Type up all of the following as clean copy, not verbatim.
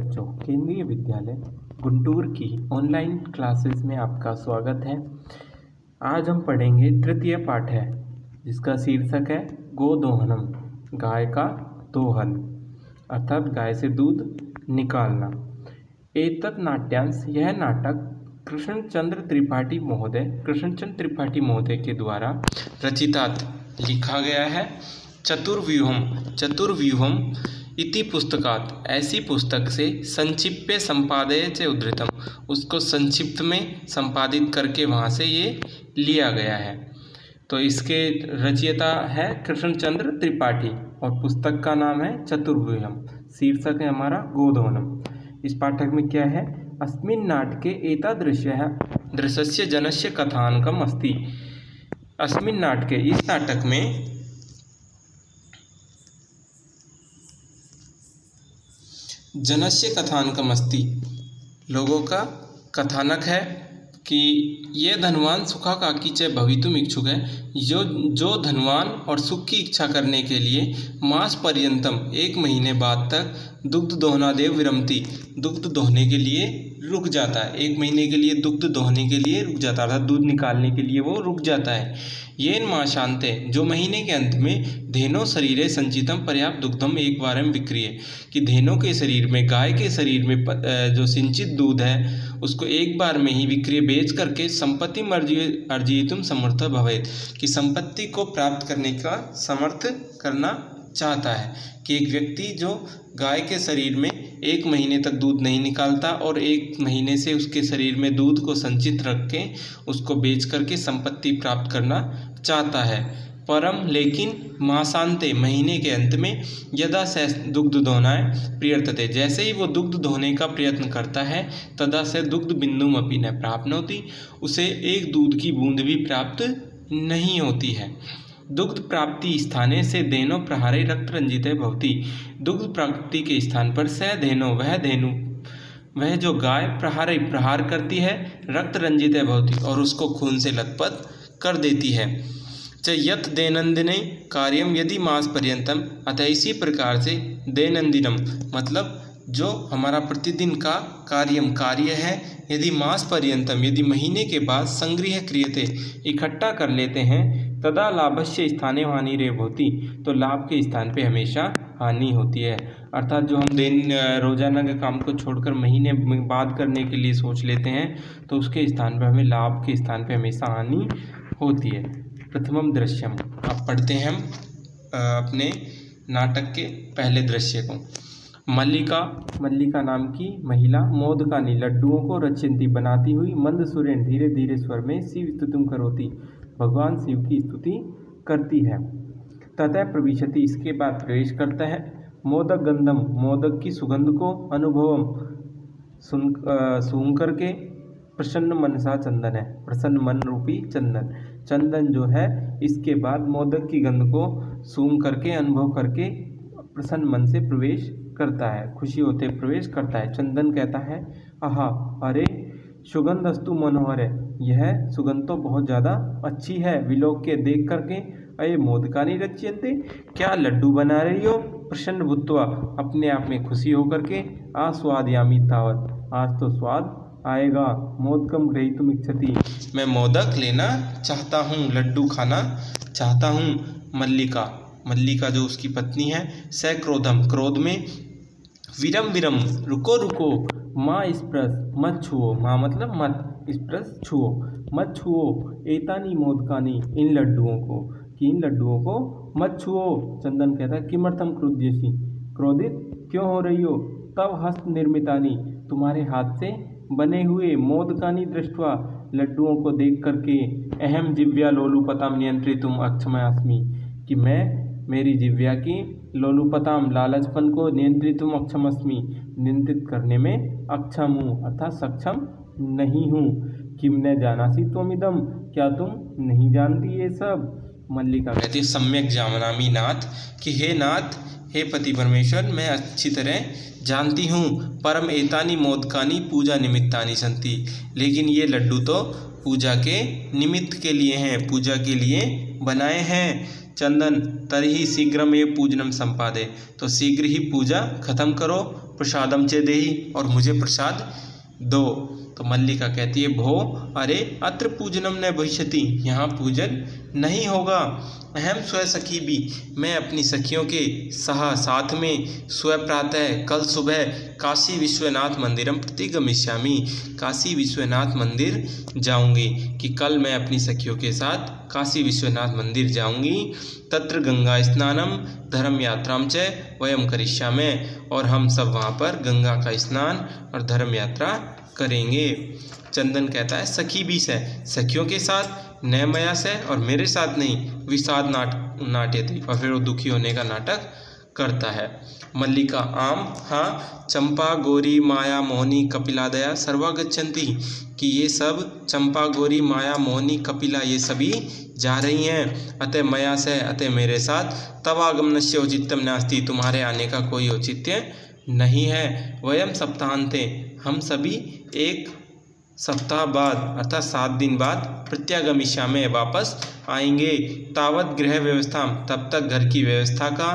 बच्चों, केंद्रीय विद्यालय गुंटूर की ऑनलाइन क्लासेस में आपका स्वागत है। आज हम पढ़ेंगे तृतीय पाठ है जिसका शीर्षक है गोदोहनम, गाय का दोहन अर्थात गाय से दूध निकालना। एतत् नाट्यांश, यह नाटक कृष्णचंद्र त्रिपाठी महोदय के द्वारा रचितात लिखा गया है। चतुर्व्यूहम इति पुस्तकात, ऐसी पुस्तक से संक्षिप्य संपादय च उद्धृतम, उसको संक्षिप्त में संपादित करके वहाँ से ये लिया गया है। तो इसके रचयिता है कृष्णचंद्र त्रिपाठी और पुस्तक का नाम है चतुर्व्यूहम। शीर्षक है हमारा गोदोहनम। इस पाठक में क्या है? अस्मिन् नाटके एतादृशः दृश्यस्य जनस्य कथानकम् अस्ति। अस्मिन् नाटके, इस नाटक में जनस्य कथानकम् अस्ति, लोगों का कथानक है कि ये धनवान सुखाकांक्षी च भवितुम इच्छुक है, जो धनवान और सुख की इच्छा करने के लिए मास पर्यंतम, 1 महीने बाद तक दुग्ध दोहनादेव विरमति, दुग्ध दोहने के लिए रुक जाता है। 1 महीने के लिए दुग्ध दोहने के लिए रुक जाता है अर्थात दूध निकालने के लिए वो रुक जाता है। येन माशांते, जो महीने के अंत में धेनो शरीरे संचितम पर्याप्त दुग्धम एक बारम विक्रिय, कि धेनों के शरीर में, गाय के शरीर में जो सिंचित दूध है उसको एक बार में ही विक्रिय बेच करके संपत्ति अर्जितुम समर्थ भवेत, कि संपत्ति को प्राप्त करने का समर्थ करना चाहता है। कि एक व्यक्ति जो गाय के शरीर में 1 महीने तक दूध नहीं निकालता और 1 महीने से उसके शरीर में दूध को संचित रख के उसको बेच करके संपत्ति प्राप्त करना चाहता है। परम, लेकिन मासांते, महीने के अंत में, यदा से दुग्ध दोहनाय प्रियर्तते, जैसे ही वो दुग्ध दोहने का प्रयत्न करता है, तदा से दुग्ध बिंदुम अपि न प्राप्नोति, उसे एक दूध की बूंद भी प्राप्त नहीं होती है। दुग्ध प्राप्ति स्थाने से धेनो प्रहारे रक्त रंजिते भवति, दुग्ध प्राप्ति के स्थान पर स धेनो, वह जो गाय प्रहार करती है, रक्त रंजिते भवति, और उसको खून से लथपथ कर देती है। च यत दैनंदिने कार्यम यदि मास पर्यंतम, अतः इसी प्रकार से दैनंदिनम मतलब जो हमारा प्रतिदिन का कार्य है, यदि मास पर्यंतम, यदि महीने के बाद संग्रह क्रियते, इकट्ठा कर लेते हैं, तदा लाभस्य स्थाने हानि रे होती, तो लाभ के स्थान पे हमेशा हानि होती है। अर्थात जो हम रोजाना के काम को छोड़कर महीने बाद करने के लिए सोच लेते हैं तो उसके स्थान पर हमें लाभ के स्थान पे हमेशा हानि होती है। प्रथमम दृश्यम, अब पढ़ते हैं हम अपने नाटक के पहले दृश्य को। मल्लिका नाम की महिला मोदकानी, लड्डुओं को रचयन्ती, बनाती हुई, मंद सुरेण, धीरे धीरे स्वर में, शिव स्तुतिम करोति, भगवान शिव की स्तुति करती है। ततः प्रविशति, इसके बाद प्रवेश करता है। मोदक गंधम, मोदक की सुगंध को, अनुभवम सूंघ करके, प्रसन्न मनसा चंदन है, प्रसन्न मन रूपी चंदन जो है, इसके बाद मोदक की गंध को सूंघ करके, अनुभव करके प्रसन्न मन से प्रवेश करता है, खुशी होते प्रवेश करता है। चंदन कहता है, आहा, अरे, सुगंधस्तु मनोहर है, यह सुगंध तो बहुत ज़्यादा अच्छी है। विलोक के, देख करके, अये मोदकानी रच्यन्ते, क्या लड्डू बना रही हो? प्रसन्न भूत्वा, अपने आप में खुशी होकर के, आस्वादयामि तावत, आज तो स्वाद आएगा। मोदकम ग्रहीतुम इच्छति, मैं मोदक लेना चाहता हूँ, लड्डू खाना चाहता हूँ। मल्लिका जो उसकी पत्नी है, सक्रोधम, क्रोध में, विरम, रुको, माँ स्पर्श, मत छुओ, माँ मतलब मत, स्पर्श छुओ, मत छुओ, एतानी मोदकानी, इन लड्डुओं को, कि इन लड्डुओं को मत छुओ। चंदन कहता है, किमर्थम क्रुध्यसि, क्रोधित क्यों हो रही हो? तब हस्त निर्मितानी, तुम्हारे हाथ से बने हुए, मोदकानी दृष्ट्वा, लड्डुओं को देख करके, अहम जिव्या लोलुपताम नियंत्रितुम अक्षमस्मि, कि मैं मेरी जिव्या की लोलुपताम, लालचपन को, नियंत्रितुम अक्षमस्मि, नियंत्रित करने में अक्षम हूँ अर्थात सक्षम नहीं हूँ। किम न जानासि त्वमिदं, क्या तुम नहीं जानती ये सब? मल्लिका कहती है, सम्यक जानामि नाथ, कि हे नाथ, हे पति परमेश्वर, मैं अच्छी तरह जानती हूँ। परम एतानी मोदकानी पूजा निमित्तानि सन्ति, लेकिन ये लड्डू तो पूजा के निमित्त के लिए हैं, पूजा के लिए बनाए हैं। चंदन, तर्हि शीघ्रमेव पूजनम संपादे, तो शीघ्र ही पूजा खत्म करो, प्रसादम च देहि, और मुझे प्रसाद दो। तो मल्लिका कहती है भो अरे अत्र पूजनम न भविष्यति, यहाँ पूजन नहीं होगा। अहम स्व सखी भी, मैं अपनी सखियों के साथ में स्व प्रातः कल सुबह काशी विश्वनाथ मंदिरम प्रति गमिष्यामि, काशी विश्वनाथ मंदिर जाऊंगी, कि कल मैं अपनी सखियों के साथ काशी विश्वनाथ मंदिर जाऊंगी। तत्र गंगा स्नानम धर्म यात्राम च वयम करिष्यामि, और हम सब वहाँ पर गंगा का स्नान और धर्म यात्रा करेंगे। चंदन कहता है सखी भी से, सखियों के साथ, न मया से, और मेरे साथ नहीं। विषाद नाट्यति, और फिर वो दुखी होने का नाटक करता है। मल्लिका आम हाँ, चंपा गौरी माया मोहिनी कपिलादया सर्वा गच्छन्ति, कि ये सब चंपा गौरी माया मोहिनी कपिला ये सभी जा रही हैं। अतः मया से, अतः मेरे साथ, तव आगमनस्य औचित्यम नास्ति, तुम्हारे आने का कोई औचित्य नहीं है। वयम सप्ताहांते, हम सभी एक सप्ताह बाद अर्थात 7 दिन बाद प्रत्यागमिष्यामि, वापस आएंगे। तावत गृह व्यवस्था, तब तक घर की व्यवस्था का,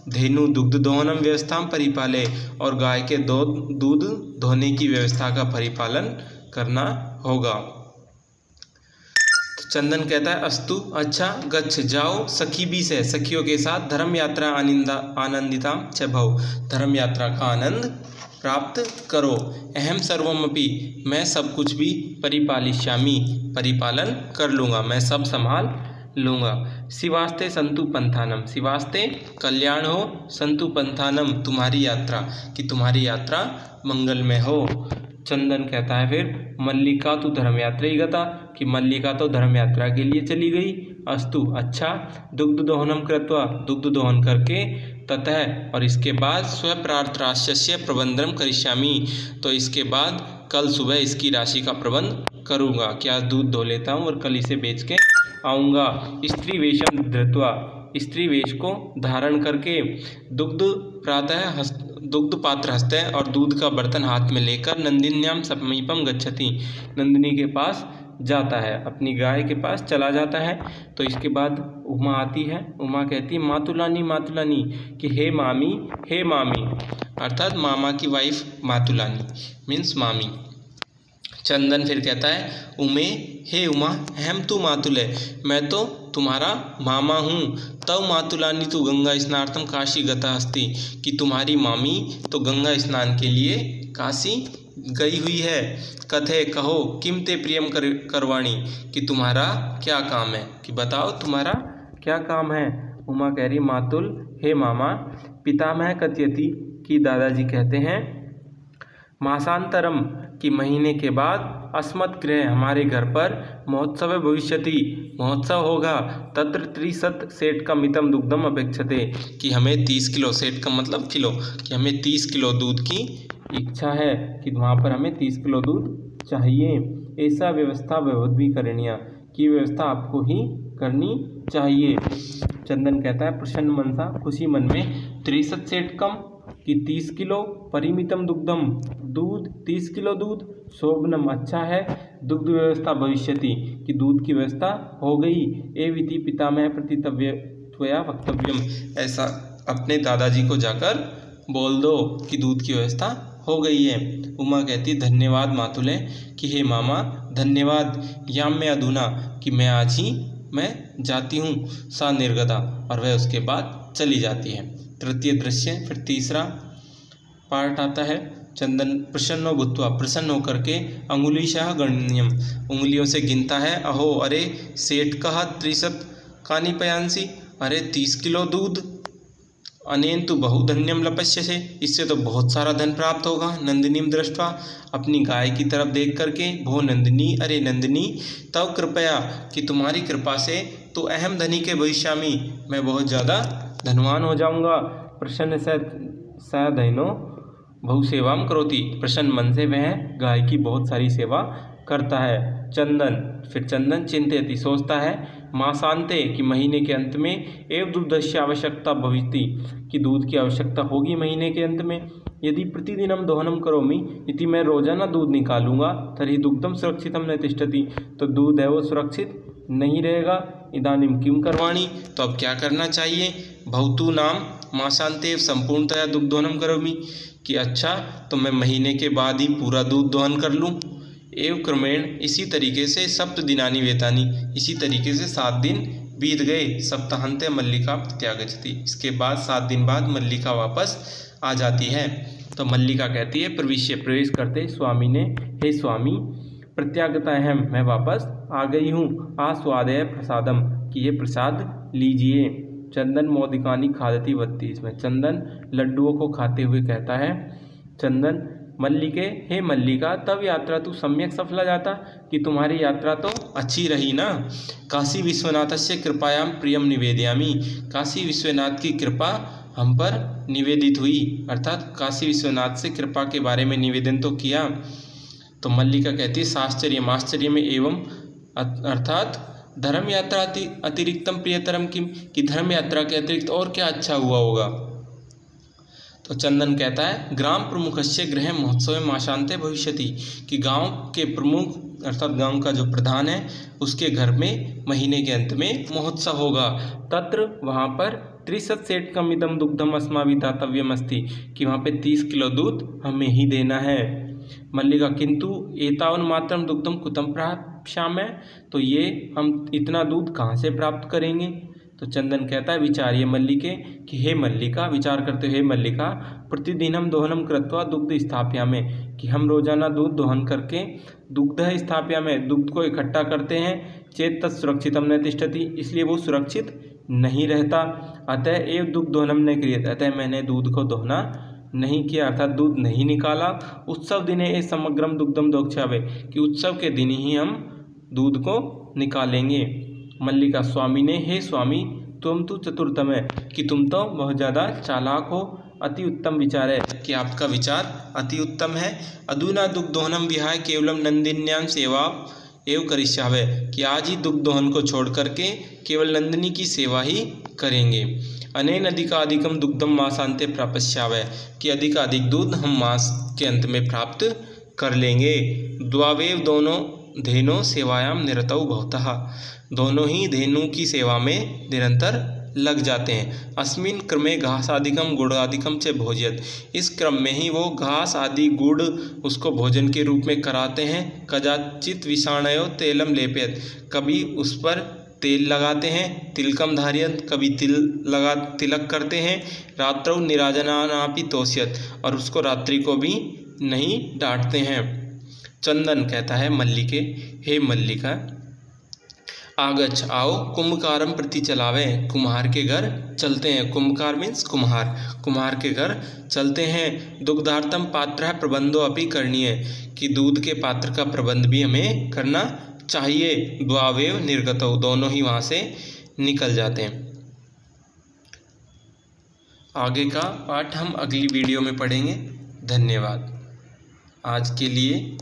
धेनु दुग्ध दोहनम व्यवस्था परिपाले, और गाय के दूध धोने की व्यवस्था का परिपालन करना होगा। तो चंदन कहता है अस्तु, अच्छा, गच्छ जाओ, सखी भी से, सखियों के साथ, धर्म यात्रा आनंदिता च भव, धर्म यात्रा का आनंद प्राप्त करो। अहम सर्वमपि, मैं सब कुछ भी, परिपालिष्यामि, परिपालन कर लूँगा, मैं सब संभाल लूँगा। शिवास्ते संतु पंथानम, शिवास्ते कल्याण हो, संतु पंथानम तुम्हारी यात्रा, कि तुम्हारी यात्रा मंगलमय हो। चंदन कहता है फिर मल्लिका तो धर्म यात्रा ही गता, कि मल्लिका तो धर्म यात्रा के लिए चली गई। अस्तु, अच्छा, दुग्ध दोहनम कृत्वा, दुग्ध दोहन करके, ततः, और इसके बाद, स्वप्रार्थराश्य प्रबंधन करिष्यामि, तो इसके बाद कल सुबह इसकी राशि का प्रबंध करूँगा, क्या दूध धो लेता हूँ और कल इसे बेच के आऊँगा। स्त्री वेशम धृत्वा, स्त्री वेश को धारण करके, दुग्ध पात्र हस्ते, और दूध का बर्तन हाथ में लेकर, नंदिन्याम समीपम गच्छति, नंदिनी के पास जाता है, अपनी गाय के पास चला जाता है। तो इसके बाद उमा आती है, उमा कहती है मातुलानी मातुलानी, कि हे मामी, हे मामी, अर्थात मामा की वाइफ मातुलानी मीन्स मामी। चंदन फिर कहता है उमे, हे उमा, अहम तू मातुल है, मैं तो तुम्हारा मामा हूँ। तव मातुलानी तू गंगा स्नानार्थम काशी गता अस्ति, कि तुम्हारी मामी तो गंगा स्नान के लिए काशी गई हुई है। कथे कहो किम ते प्रियम करवाणी, कि तुम्हारा क्या काम है, कि बताओ तुम्हारा क्या काम है। उमा कह रही मातुल, हे मामा, पितामह कथयति, कि दादाजी कहते हैं, मासांतरम, कि महीने के बाद, अस्मत् गृह, हमारे घर पर, महोत्सव भविष्यति, महोत्सव होगा, तत्र 30 सेठ का मितम दुग्धम अपेक्षते, कि हमें 30 किलो, सेठ का मतलब किलो, कि हमें 30 किलो दूध की इच्छा है, कि वहाँ पर हमें 30 किलो दूध चाहिए। ऐसा व्यवस्था भी करनिया, की व्यवस्था आपको ही करनी चाहिए। चंदन कहता है प्रसन्न मनसा, खुशी मन में, 63 सेठ कम, कि 30 किलो, परिमितम दुग्धम, दूध 30 किलो दूध, शोभनम अच्छा है, दुग्ध व्यवस्था भविष्यति, कि दूध की व्यवस्था हो गई। एविति पितामह प्रतितव्य त्वया वक्तव्यम, ऐसा अपने दादाजी को जाकर बोल दो कि दूध की व्यवस्था हो गई है। उमा कहती धन्यवाद मातुले, कि हे मामा धन्यवाद, याम में अधुना, कि मैं आज ही मैं जाती हूँ। सा निर्गता, और वह उसके बाद चली जाती है। तृतीय दृश्य, फिर तीसरा पार्ट आता है। चंदन प्रसन्नो भूत्वा, प्रसन्न होकर के, अंगुलीशाह गण्यम, उंगलियों से गिनता है। अहो अरे सेठ कहा 30 कानी पयांसी, अरे 30 किलो दूध, अनेन तो बहुधन्यम लपस्य से, इससे तो बहुत सारा धन प्राप्त होगा। नंदिनीम दृष्टवा, अपनी गाय की तरफ देख करके, भो नंदिनी, अरे नंदिनी, तव कृपया, कि तुम्हारी कृपा से, तो अहम धनी के भविष्यामी, मैं बहुत ज़्यादा धनवान हो जाऊंगा। प्रसन्न स धैनो बहु सेवाम करोति, प्रसन्न मन से वह गाय की बहुत सारी सेवा करता है। चंदन, फिर चंदन चिंतयति, सोचता है, मासांते, कि महीने के अंत में, एवं दुग्धस्य आवश्यकता भविष्यति, कि दूध की आवश्यकता होगी महीने के अंत में। यदि प्रतिदिनम दोहनम करोमि, यदि मैं रोजाना दूध निकालूंगा, तर्हि दुग्धम सुरक्षितम न तिष्ठति, तो दूध है वो सुरक्षित नहीं रहेगा। इदानीम किम करवाणी, तो अब क्या करना चाहिए। भवतु नाम मासान्ते संपूर्णतया दुग्धोहनं करोमि, कि अच्छा तो मैं महीने के बाद ही पूरा दूध दोहन कर लूँ। एवं क्रमेण इसी तरीके से सप्त दिनानि वेतानि, इसी तरीके से 7 दिन बीत गए। सप्ताहान्ते मल्लिका प्रत्यागच्छति, इसके बाद 7 दिन बाद मल्लिका वापस आ जाती है। तो मल्लिका कहती है प्रविश्य, प्रवेश करते स्वामी ने, हे स्वामी प्रत्यागताहम्, मैं वापस आ गई हूँ। आस्वादय प्रसादम, कि ये प्रसाद लीजिए। चंदन मोदिकानि खादति 32 में चंदन लड्डुओं को खाते हुए कहता है चंदन मल्लिके, हे मल्लिका तब यात्रा तू सम्यक सफला जाता, कि तुम्हारी यात्रा तो अच्छी रही ना। काशी विश्वनाथस्य कृपायाम प्रियम निवेदयामि, काशी विश्वनाथ की कृपा हम पर निवेदित हुई, अर्थात काशी विश्वनाथ से कृपा के बारे में निवेदन तो किया। तो मल्लिका कहती है साश्चर्यम, आश्चर्य में एवं, अर्थात धर्म यात्रा अतिरिक्तम प्रियतरम किम, कि धर्म यात्रा के अतिरिक्त और क्या अच्छा हुआ होगा। तो चंदन कहता है ग्राम प्रमुखस्य गृह महोत्सव मासान्ते भविष्यति, कि गांव के प्रमुख अर्थात गांव का जो प्रधान है उसके घर में महीने के अंत में महोत्सव होगा। तत्र वहाँ पर 30 सेटकम इदम दुग्धम अस्माभिः दातव्यम अस्ति, कि वहाँ पे 30 किलो दूध हमें ही देना है। मल्लिका किंतु एतावन मात्रम दुग्धम कुतम प्राप्स्यामः, तो ये हम इतना दूध कहाँ से प्राप्त करेंगे। तो चंदन कहता है विचार्य मल्लिके, कि हे मल्लिका, विचार करते हे मल्लिका प्रतिदिनम दोहनम कृत्वा दुग्ध स्थापयामि, कि हम रोजाना दूध दोहन करके दुग्ध स्थापयामि, दुग्ध को इकट्ठा करते हैं। चेत तत् सुरक्षितम न तिष्ठति, इसलिए वो सुरक्षित नहीं रहता। अतः एव दुग्ध दोहनम न क्रियते, अतः मैंने दूध को दोहना नहीं किया, अर्थात दूध नहीं निकाला। उत्सव दिने ए समग्रम दुग्धम दोक्षावे, कि उत्सव के दिन ही हम दूध को निकालेंगे। मल्लिका स्वामी ने, हे स्वामी तुम तो चतुरतम है, कि तुम तो बहुत ज़्यादा चालाक हो। अति उत्तम विचार है, कि आपका विचार अति उत्तम है। अधुना दुग्धोहनम विहाय केवलम नंदिन्यां सेवा एवं करिष्यावे, कि आज ही दुग्ध दोहन को छोड़ करके केवल नंदिनी की सेवा ही करेंगे। अनेन अधिकाधिकम दुग्धम मासान्ते प्राप्स्यावे, कि अधिकाधिक दूध हम मास के अंत में प्राप्त कर लेंगे। द्वावेव दोनों धेनो सेवायाम निरतौ भवतः, दोनों ही धेनु की सेवा में निरंतर लग जाते हैं। अस्मिन क्रमे घासादिकम गुड़ादिकम च भोज्यत, इस क्रम में ही वो घास आदि गुड़ उसको भोजन के रूप में कराते हैं। कदाचित विषाणयो तेलम लेपयत, कभी उस पर तेल लगाते हैं। तिलकम धार्यत, कभी तिलक करते हैं। रात्रौ निराजनानापि तोष्यत, और उसको रात्रि को भी नहीं डांटते हैं। चंदन कहता है मल्लिके, हे मल्लिका आगच्छ, आओ कुंभकारम प्रति चलावे, कुम्हार के घर चलते हैं। कुंभकार मीन्स कुम्हार, कुम्हार के घर चलते हैं। दुग्धार्थम पात्र प्रबंधो अपि करणीय, कि दूध के पात्र का प्रबंध भी हमें करना चाहिए। द्वावेव निर्गतौ, दोनों ही वहाँ से निकल जाते हैं। आगे का पाठ हम अगली वीडियो में पढ़ेंगे। धन्यवाद आज के लिए।